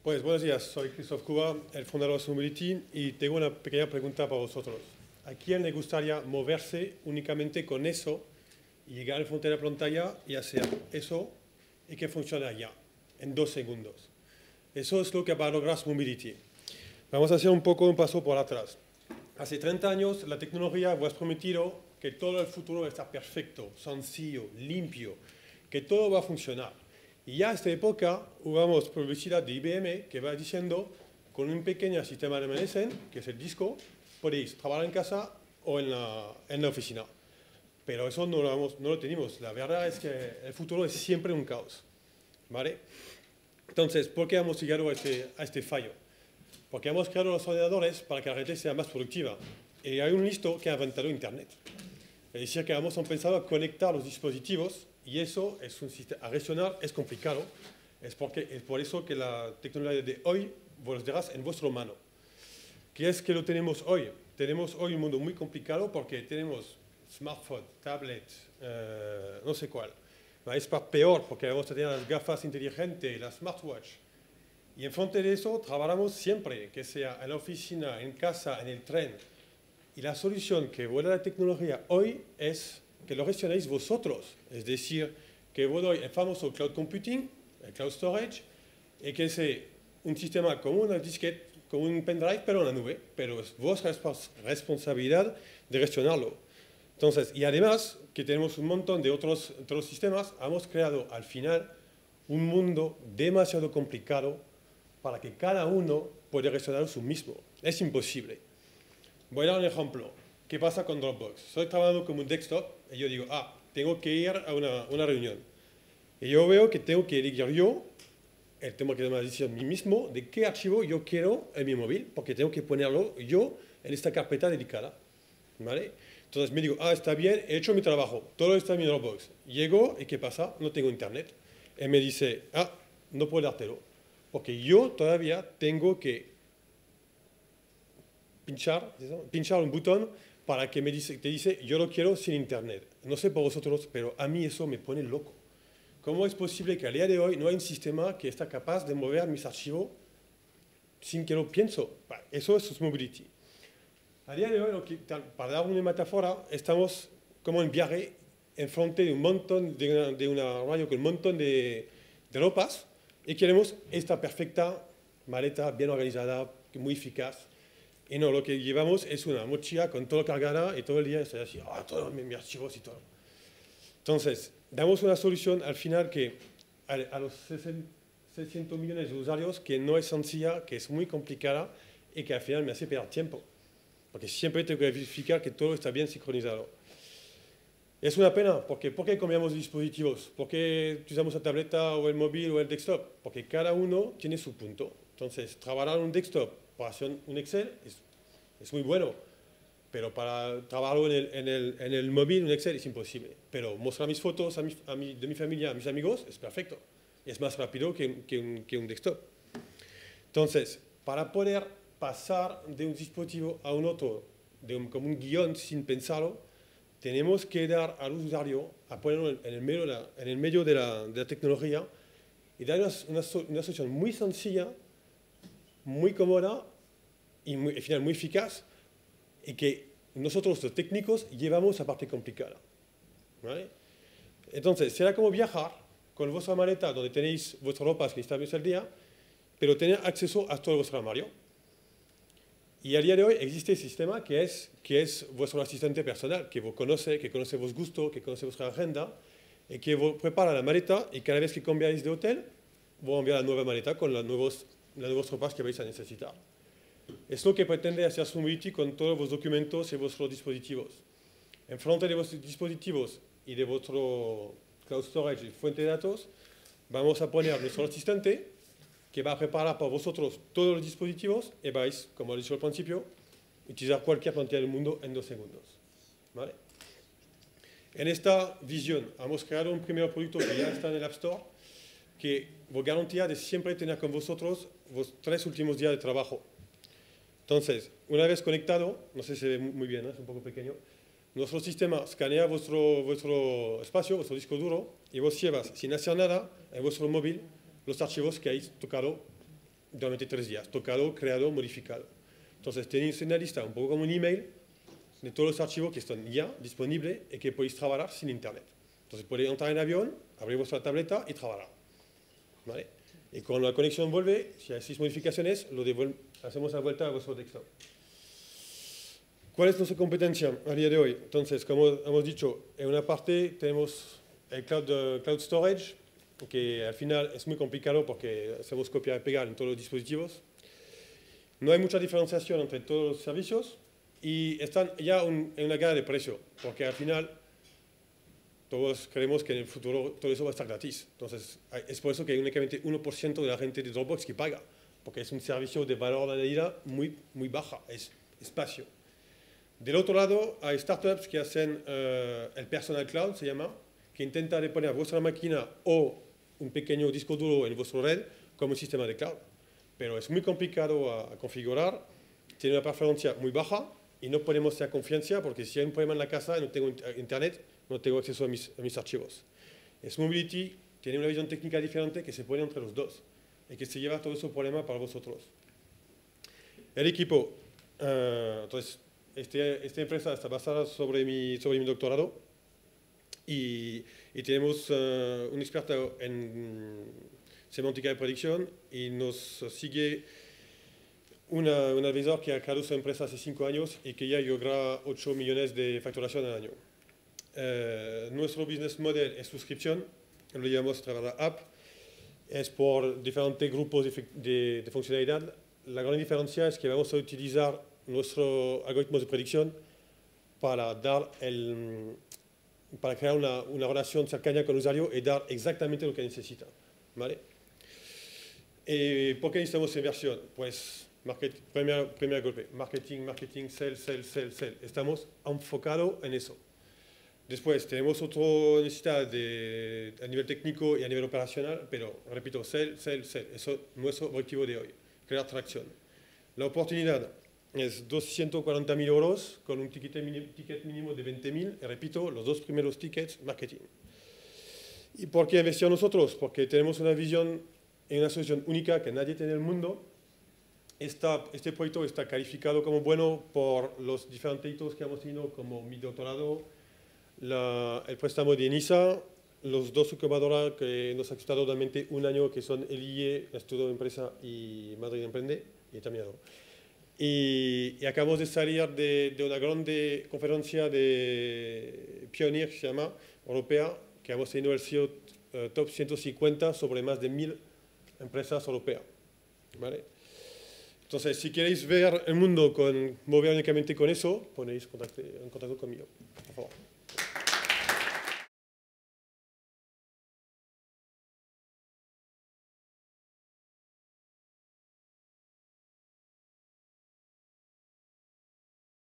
Pues buenos días, soy Christoph Cuba, el fundador de Mobility, y tengo una pequeña pregunta para vosotros. ¿A quién le gustaría moverse únicamente con eso y llegar al frente de la pantalla y hacer eso y que funcione ya, en 2 segundos? Eso es lo que va a lograr Mobility. Vamos a hacer un poco un paso por atrás. Hace 30 años la tecnología os ha prometido que todo el futuro va a estar perfecto, sencillo, limpio, que todo va a funcionar. Y ya en esta época jugamos publicidad de IBM que va diciendo, con un pequeño sistema de MSN, que es el disco, podéis trabajar en casa o en la oficina. Pero eso no lo tenemos. La verdad es que el futuro es siempre un caos. ¿Vale? Entonces, ¿por qué hemos llegado a este fallo? Porque hemos creado los ordenadores para que la gente sea más productiva. Y hay un listo que ha inventado Internet. Es decir, que hemos empezado a conectar los dispositivos y eso es un sistema a gestionar, es complicado. Es por eso que la tecnología de hoy vos dirás en vuestra mano. ¿Qué es que lo tenemos hoy? Tenemos hoy un mundo muy complicado porque tenemos smartphone, tablet, no sé cuál. Va a estar peor porque vamos a tener las gafas inteligentes, la smartwatch. Y en frente de eso trabajamos siempre, que sea en la oficina, en casa, en el tren. Y la solución que vuelve la tecnología hoy es que lo gestionéis vosotros. Es decir, que vos doy el famoso cloud computing, el cloud storage, y que es un sistema como una disquete, como un pendrive, pero en la nube. Pero es vuestra responsabilidad de gestionarlo. Entonces, y además que tenemos un montón de otros sistemas, hemos creado al final un mundo demasiado complicado para que cada uno pueda gestionar su mismo. Es imposible. Voy a dar un ejemplo. ¿Qué pasa con Dropbox? Estoy trabajando como un desktop y yo digo, tengo que ir a una reunión. Y yo veo que tengo que elegir yo, tengo que tomar la decisión mí mismo de qué archivo yo quiero en mi móvil, porque tengo que ponerlo yo en esta carpeta dedicada. ¿Vale? Entonces me digo, está bien, he hecho mi trabajo, todo está en mi Dropbox. Llego y ¿qué pasa? No tengo internet. Y me dice, no puedo dártelo, porque yo todavía tengo que pinchar un botón para que te dice, yo lo quiero sin internet. No sé por vosotros, pero a mí eso me pone loco. ¿Cómo es posible que a día de hoy no hay un sistema que está capaz de mover mis archivos sin que lo pienso? Eso es Mobility. A día de hoy, para dar una metáfora, estamos como en viaje enfrente de un montón, de una radio con un montón de ropas y queremos esta perfecta maleta bien organizada, muy eficaz. Y no, lo que llevamos es una mochila con todo cargada y todo el día estoy así, todos mis archivos y todo. Entonces, damos una solución al final que a los 600 millones de usuarios que no es sencilla, que es muy complicada y que al final me hace perder tiempo. Porque siempre tengo que verificar que todo está bien sincronizado. Es una pena, porque ¿por qué cambiamos de dispositivos? ¿Por qué usamos la tableta o el móvil o el desktop? Porque cada uno tiene su punto. Entonces, trabajar en un desktop para hacer un Excel es muy bueno, pero para trabajarlo en el móvil, un Excel es imposible. Pero mostrar mis fotos de mi familia a mis amigos es perfecto. Es más rápido que un desktop. Entonces, para poder pasar de un dispositivo a un otro, como un guión sin pensarlo, tenemos que dar al usuario, a ponerlo en el medio de la tecnología y dar una solución muy sencilla, muy cómoda y al final muy eficaz y que nosotros los técnicos llevamos a parte complicada. ¿Vale? Entonces, será como viajar con vuestra maleta donde tenéis vuestras ropas que necesitáis al día, pero tener acceso a todo vuestro armario. Y a día de hoy existe ese sistema que es vuestro asistente personal, que conoce vuestros gustos, que conoce vuestra agenda, y que prepara la maleta y cada vez que cambiáis de hotel, va a enviar la nueva maleta con las nuevas ropas que vais a necesitar. Es lo que pretende hacer Mobility con todos los documentos y vuestros dispositivos. En frente de vuestros dispositivos y de vuestro cloud storage y fuente de datos, vamos a poner nuestro asistente que va a preparar para vosotros todos los dispositivos y vais, como he dicho al principio, utilizar cualquier pantalla del mundo en 2 segundos. ¿Vale? En esta visión hemos creado un primer producto que ya está en el App Store, que os garantía de siempre tener con vosotros los 3 últimos días de trabajo. Entonces, una vez conectado, no sé si se ve muy bien, ¿no? Es un poco pequeño, nuestro sistema escanea vuestro espacio, vuestro disco duro, y vos llevas, sin hacer nada, en vuestro móvil, los archivos que habéis tocado durante 3 días, tocado, creado, modificado. Entonces tenéis una lista, un poco como un email, de todos los archivos que están ya disponibles y que podéis trabajar sin internet. Entonces podéis entrar en avión, abrir vuestra tableta y trabajar. ¿Vale? Y cuando la conexión vuelve, si hacéis modificaciones, hacemos la vuelta a vuestro desktop. ¿Cuál es nuestra competencia a día de hoy? Entonces, como hemos dicho, en una parte tenemos el cloud storage, que al final es muy complicado porque hacemos copiar y pegar en todos los dispositivos. No hay mucha diferenciación entre todos los servicios y están ya en una guerra de precio, porque al final todos creemos que en el futuro todo eso va a estar gratis. Entonces, es por eso que hay únicamente 1% de la gente de Dropbox que paga, porque es un servicio de valor añadida muy, muy baja, es espacio. Del otro lado, hay startups que hacen el personal cloud, se llama, que intenta de poner vuestra máquina o un pequeño disco duro en vuestra red como un sistema de cloud. Pero es muy complicado a configurar, tiene una performance muy baja y no podemos tener confianza porque si hay un problema en la casa y no tengo internet, no tengo acceso a mis archivos. S-Mobility tiene una visión técnica diferente que se pone entre los dos y que se lleva todo ese problema para vosotros. El equipo, entonces, esta empresa está basada sobre mi doctorado y tenemos un experto en semántica de predicción y nos sigue un advisor que ha creado su empresa hace 5 años y que ya logra 8 millones de facturación al año. Nuestro business model es suscripción, lo llamamos Travada App, es por diferentes grupos de funcionalidad. La gran diferencia es que vamos a utilizar nuestros algoritmos de predicción para crear una relación cercana con el usuario y dar exactamente lo que necesita. ¿Vale? ¿Por qué necesitamos inversión? Pues primer golpe, marketing, sell. Estamos enfocados en eso. Después tenemos otra necesidad a nivel técnico y a nivel operacional, pero repito, sell. Eso es nuestro objetivo de hoy, crear tracción. La oportunidad es 240.000 euros con un ticket mínimo de 20.000. Y repito, los 2 primeros tickets, marketing. ¿Y por qué investir nosotros? Porque tenemos una visión y una solución única que nadie tiene en el mundo. Este proyecto está calificado como bueno por los diferentes hitos que hemos tenido, como mi doctorado, el préstamo de ENISA, los 2 incubadoras que nos ha costado realmente un año, que son el IE, Estudio de Empresa y Madrid Emprende, y he terminado. Y acabamos de salir de una grande conferencia de Pioneer, que se llama, europea, que hemos tenido el CEO Top 150 sobre más de 1000 empresas europeas. ¿Vale? Entonces, si queréis ver el mundo mover únicamente con eso, ponéis en contacto conmigo, por favor.